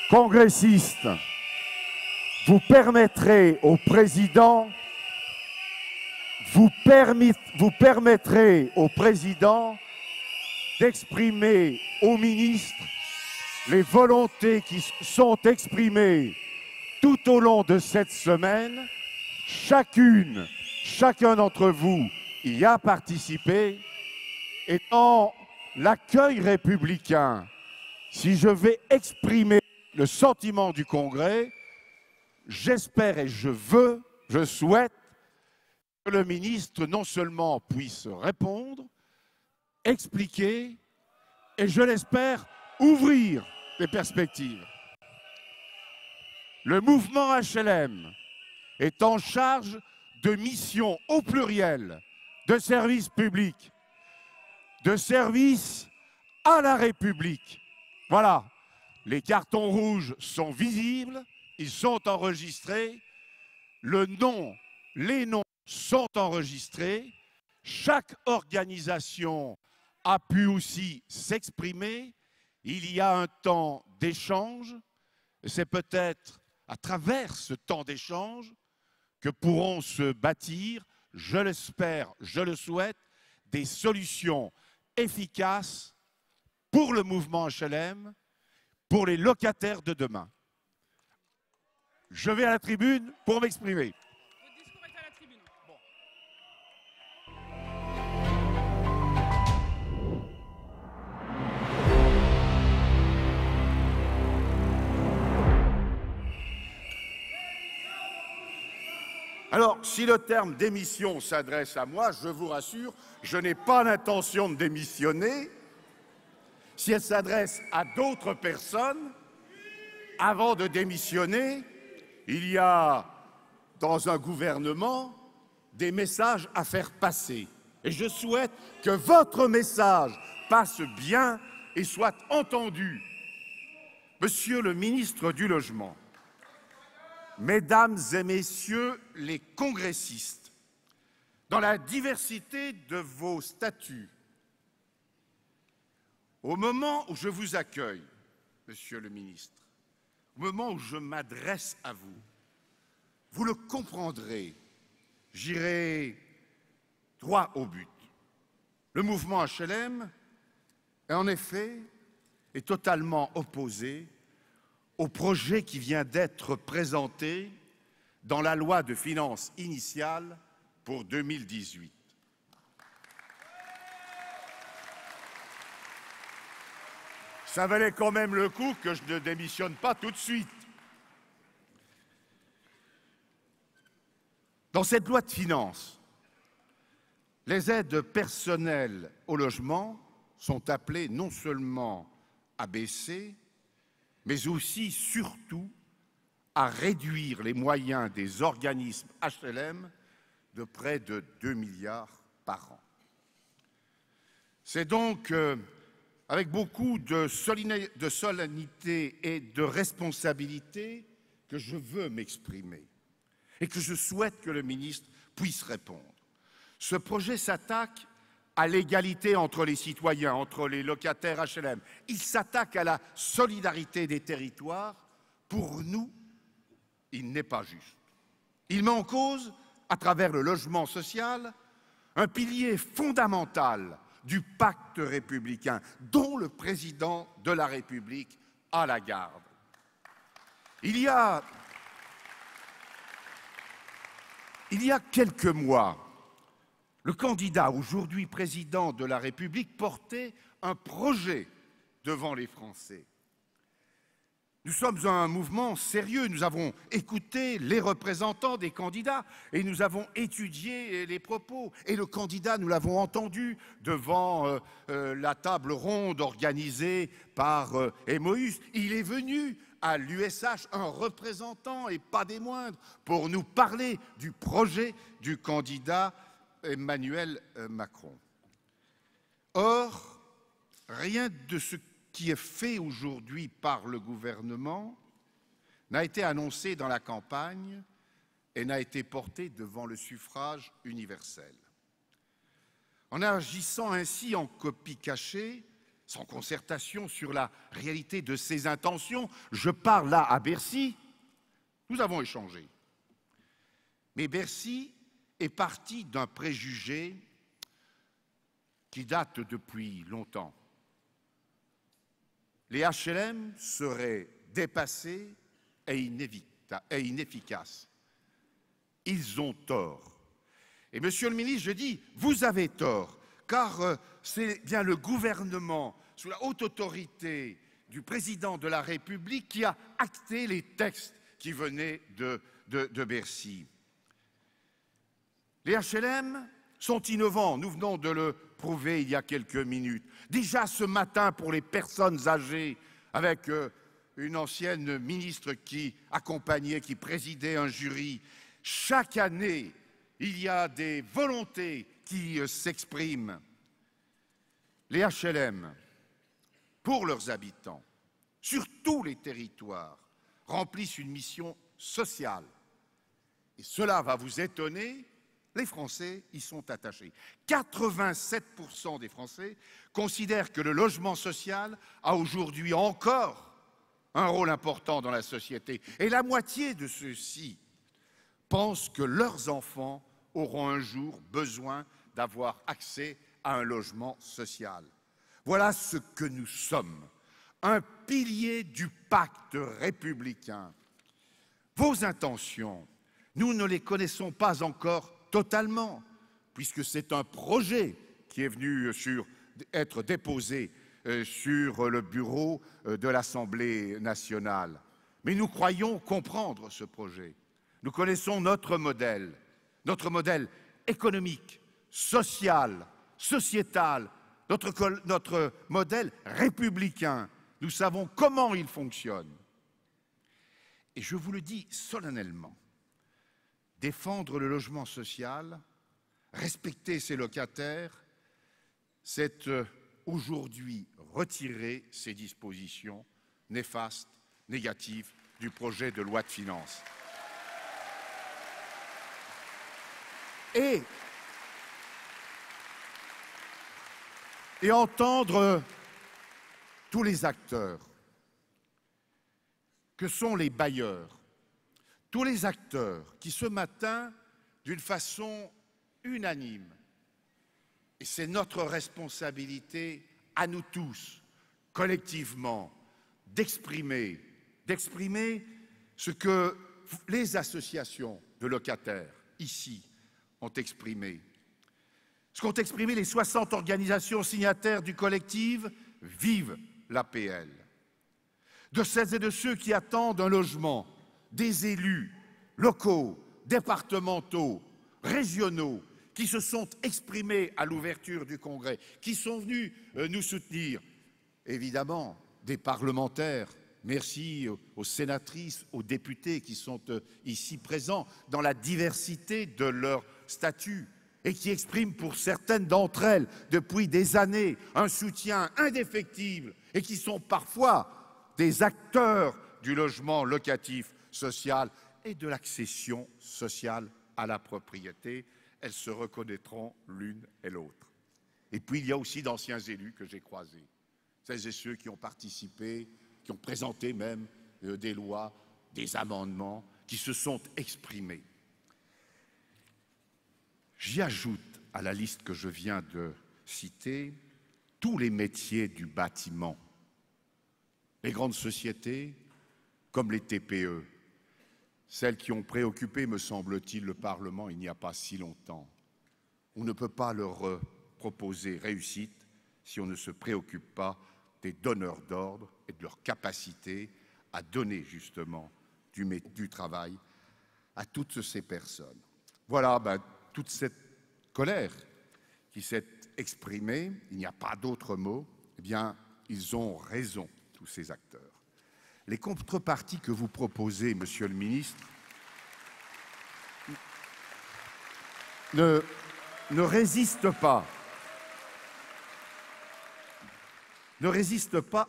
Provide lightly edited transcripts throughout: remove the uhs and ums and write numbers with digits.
congressistes, vous permettrez au président d'exprimer aux ministres les volontés qui sont exprimées tout au long de cette semaine. Chacun d'entre vous y a participé. Et dans l'accueil républicain, si je vais exprimer le sentiment du Congrès, j'espère et je souhaite que le ministre non seulement puisse répondre, expliquer et, je l'espère, ouvrir des perspectives. Le mouvement HLM est en charge de missions au pluriel, de services publics, de services à la République. Voilà, les cartons rouges sont visibles, ils sont enregistrés, les noms sont enregistrés, chaque organisation a pu aussi s'exprimer, il y a un temps d'échange, et c'est peut-être à travers ce temps d'échange que pourront se bâtir, je l'espère, je le souhaite, des solutions efficaces pour le mouvement HLM, pour les locataires de demain. Je vais à la tribune pour m'exprimer. Votre discours est à la tribune. Bon. Alors, si le terme démission s'adresse à moi, je vous rassure, je n'ai pas l'intention de démissionner. Si elle s'adresse à d'autres personnes, avant de démissionner, il y a dans un gouvernement des messages à faire passer. Et je souhaite que votre message passe bien et soit entendu. Monsieur le ministre du Logement, Mesdames et Messieurs les congressistes, dans la diversité de vos statuts, au moment où je vous accueille, Monsieur le ministre, au moment où je m'adresse à vous, vous le comprendrez, j'irai droit au but. Le mouvement HLM, en effet, est totalement opposé au projet qui vient d'être présenté dans la loi de finances initiale pour 2018. Ça valait quand même le coup que je ne démissionne pas tout de suite. Dans cette loi de finances, les aides personnelles au logement sont appelées non seulement à baisser, mais aussi, surtout, à réduire les moyens des organismes HLM de près de 2 milliards par an. C'est donc avec beaucoup de solennité et de responsabilité que je veux m'exprimer et que je souhaite que le ministre puisse répondre. Ce projet s'attaque à l'égalité entre les citoyens, entre les locataires HLM. Il s'attaque à la solidarité des territoires. Pour nous, il n'est pas juste. Il met en cause, à travers le logement social, un pilier fondamental du pacte républicain, dont le président de la République a la garde. Il y a quelques mois, le candidat, aujourd'hui président de la République, portait un projet devant les Français. Nous sommes un mouvement sérieux, nous avons écouté les représentants des candidats et nous avons étudié les propos. Et le candidat, nous l'avons entendu devant la table ronde organisée par Emmaüs. Il est venu à l'USH, un représentant et pas des moindres, pour nous parler du projet du candidat Emmanuel Macron. Or, rien de ce qui est fait aujourd'hui par le gouvernement n'a été annoncé dans la campagne et n'a été porté devant le suffrage universel. En agissant ainsi en copie cachée, sans concertation sur la réalité de ses intentions. Je parle là à Bercy. Nous avons échangé. Mais Bercy est parti d'un préjugé qui date depuis longtemps. Les HLM seraient dépassés et inefficaces. Ils ont tort. Et monsieur le ministre, je dis, vous avez tort, car c'est bien le gouvernement, sous la haute autorité du président de la République, qui a acté les textes qui venaient de Bercy. Les HLM sont innovants, nous venons de le prouvé il y a quelques minutes. Déjà ce matin, pour les personnes âgées, avec une ancienne ministre qui accompagnait, qui présidait un jury, chaque année, il y a des volontés qui s'expriment. Les HLM, pour leurs habitants, sur tous les territoires, remplissent une mission sociale. Et cela va vous étonner, les Français y sont attachés. 87% des Français considèrent que le logement social a aujourd'hui encore un rôle important dans la société. Et la moitié de ceux-ci pensent que leurs enfants auront un jour besoin d'avoir accès à un logement social. Voilà ce que nous sommes, un pilier du pacte républicain. Vos intentions, nous ne les connaissons pas encore totalement, puisque c'est un projet qui est venu être déposé sur le bureau de l'Assemblée nationale. Mais nous croyons comprendre ce projet. Nous connaissons notre modèle économique, social, sociétal, notre modèle républicain. Nous savons comment il fonctionne. Et je vous le dis solennellement, défendre le logement social, respecter ses locataires, c'est aujourd'hui retirer ces dispositions néfastes, négatives du projet de loi de finances. Et entendre tous les acteurs que sont les bailleurs, tous les acteurs qui ce matin, d'une façon unanime, et c'est notre responsabilité à nous tous, collectivement, d'exprimer ce que les associations de locataires, ici, ont exprimé. Ce qu'ont exprimé les 60 organisations signataires du collectif Vive l'APL. De celles et de ceux qui attendent un logement, des élus locaux, départementaux, régionaux, qui se sont exprimés à l'ouverture du Congrès, qui sont venus nous soutenir. Évidemment, des parlementaires, merci aux sénatrices, aux députés qui sont ici présents, dans la diversité de leur statut, et qui expriment pour certaines d'entre elles, depuis des années, un soutien indéfectible, et qui sont parfois des acteurs du logement locatif social et de l'accession sociale à la propriété. Elles se reconnaîtront l'une et l'autre. Et puis il y a aussi d'anciens élus que j'ai croisés, celles et ceux qui ont participé, qui ont présenté même des lois, des amendements, qui se sont exprimés. J'y ajoute à la liste que je viens de citer tous les métiers du bâtiment, les grandes sociétés comme les TPE, celles qui ont préoccupé, me semble-t-il, le Parlement il n'y a pas si longtemps. On ne peut pas leur proposer réussite si on ne se préoccupe pas des donneurs d'ordre et de leur capacité à donner justement du travail à toutes ces personnes. Voilà, toute cette colère qui s'est exprimée, il n'y a pas d'autre mot, eh bien, ils ont raison, tous ces acteurs. Les contreparties que vous proposez, Monsieur le Ministre, ne résistent pas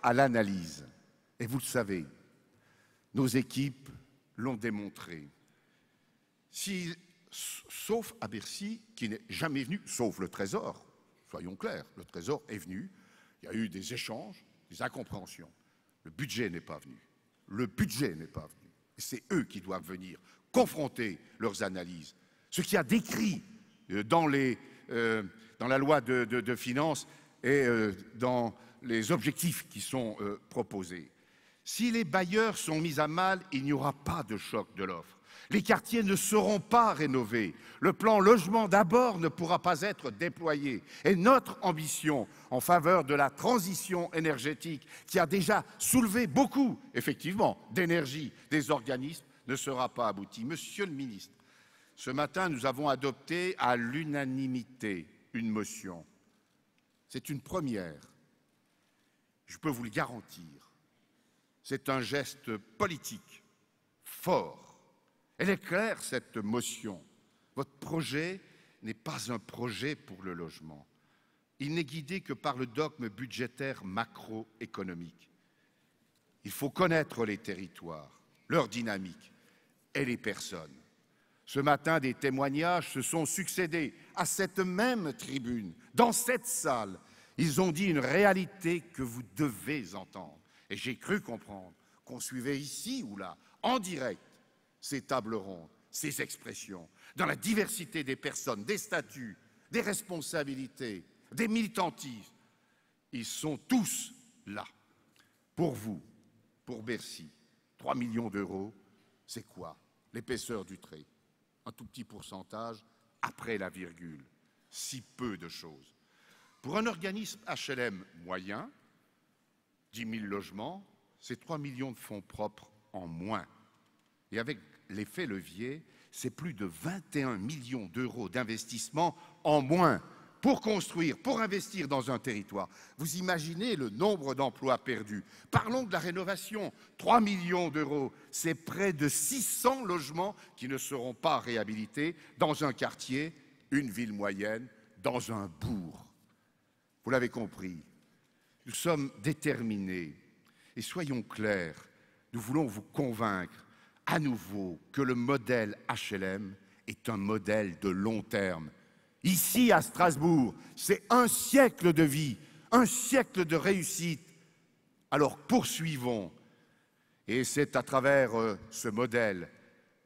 à l'analyse. Et vous le savez, nos équipes l'ont démontré. Sauf à Bercy, qui n'est jamais venu, sauf le Trésor, soyons clairs, le Trésor est venu, Il y a eu des échanges, des incompréhensions. Le budget n'est pas venu. Le budget n'est pas venu. Et c'est eux qui doivent venir confronter leurs analyses. Ce qui a décrit dans la loi de finances et dans les objectifs qui sont proposés. Si les bailleurs sont mis à mal, il n'y aura pas de choc de l'offre. Les quartiers ne seront pas rénovés. Le plan logement d'abord ne pourra pas être déployé. Et notre ambition en faveur de la transition énergétique, qui a déjà soulevé beaucoup, effectivement, d'énergie des organismes, ne sera pas aboutie. Monsieur le ministre, ce matin, nous avons adopté à l'unanimité une motion. C'est une première. Je peux vous le garantir. C'est un geste politique fort. Elle est claire, cette motion. Votre projet n'est pas un projet pour le logement. Il n'est guidé que par le dogme budgétaire macroéconomique. Il faut connaître les territoires, leur dynamique et les personnes. Ce matin, des témoignages se sont succédés à cette même tribune, dans cette salle. Ils ont dit une réalité que vous devez entendre. Et j'ai cru comprendre qu'on suivait ici ou là, en direct, ces tables rondes, ces expressions, dans la diversité des personnes, des statuts, des responsabilités, des militantismes. Ils sont tous là. Pour vous, pour Bercy, 3 millions d'euros, c'est quoi? L'épaisseur du trait. Un tout petit pourcentage après la virgule. Si peu de choses. Pour un organisme HLM moyen, 10 000 logements, c'est 3 millions de fonds propres en moins. Et avec l'effet levier, c'est plus de 21 millions d'euros d'investissement en moins pour construire, pour investir dans un territoire. Vous imaginez le nombre d'emplois perdus. Parlons de la rénovation. 3 millions d'euros, c'est près de 600 logements qui ne seront pas réhabilités dans un quartier, une ville moyenne, dans un bourg. Vous l'avez compris, nous sommes déterminés. Et soyons clairs, nous voulons vous convaincre à nouveau que le modèle HLM est un modèle de long terme. Ici, à Strasbourg, c'est un siècle de vie, un siècle de réussite. Alors poursuivons. Et c'est à travers ce modèle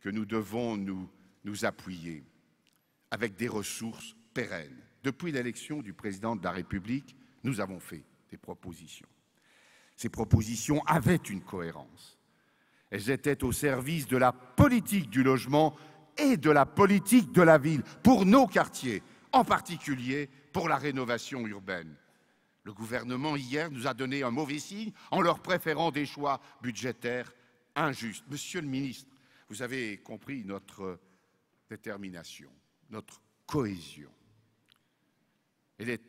que nous devons nous appuyer, avec des ressources pérennes. Depuis l'élection du président de la République, nous avons fait des propositions. Ces propositions avaient une cohérence. Elles étaient au service de la politique du logement et de la politique de la ville, pour nos quartiers, en particulier pour la rénovation urbaine. Le gouvernement, hier, nous a donné un mauvais signe en leur préférant des choix budgétaires injustes. Monsieur le ministre, vous avez compris notre détermination, notre cohésion. Elle est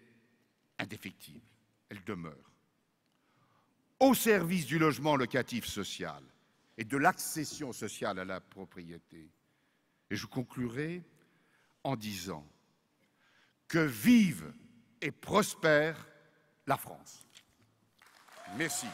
indéfectible, elle demeure. Au service du logement locatif social et de l'accession sociale à la propriété. Et je conclurai en disant que vive et prospère la France. Merci.